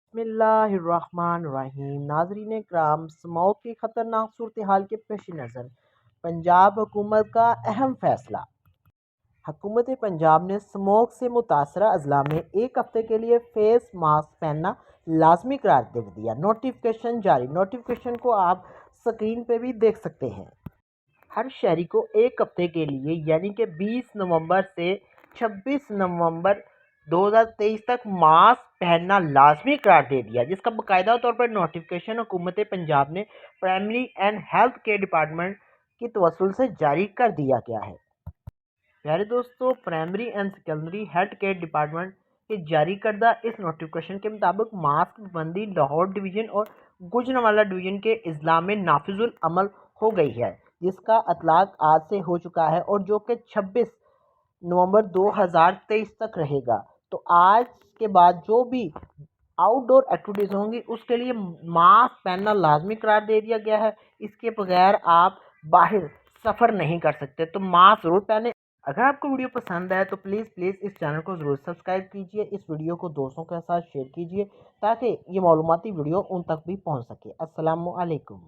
बिस्मिल्लाहिर्रहमानिर्रहीम। नाज़रीन इकराम, स्मोक की खतरनाक सूरत-ए-हाल के पेश नज़र पंजाब हुकूमत का अहम फैसला। हुकूमत पंजाब ने स्मोक से मुतासरा अजला में एक हफ्ते के लिए फेस मास्क पहनना लाजमी करार दे दिया। नोटिफिकेशन जारी। नोटिफिकेशन को आप स्क्रीन पे भी देख सकते हैं। हर शहरी को एक हफ्ते के लिए यानी कि 20 नवंबर से 26 नवंबर 2023 तक मास्क पहनना लाजमी करार दे दिया, जिसका बाकायदा तौर पर नोटिफिकेशन हुकूमत पंजाब ने primary and health care department की तवस्सुल से जारी कर दिया गया है। प्यारे दोस्तों, primary and secondary health care department के जारी करदा इस नोटिफिकेशन के मुताबिक मास्क पाबंदी लाहौर डिवीज़न और गुजरांवाला डिवीज़न के अजला में नाफिजुल अमल हो गई है, जिसका इतलाक आज से हो चुका है और जो कि 26 नवंबर 2023 तक रहेगा। तो आज के बाद जो भी आउटडोर एक्टिविटीज़ होंगी उसके लिए मास्क पहनना लाजमी करार दे दिया गया है। इसके बगैर आप बाहर सफ़र नहीं कर सकते, तो मास्क ज़रूर पहने। अगर आपको वीडियो पसंद आए तो प्लीज़ इस चैनल को ज़रूर सब्सक्राइब कीजिए। इस वीडियो को दोस्तों के साथ शेयर कीजिए ताकि ये मालूमाती वीडियो उन तक भी पहुंच सके। अस्सलामु अलैकुम।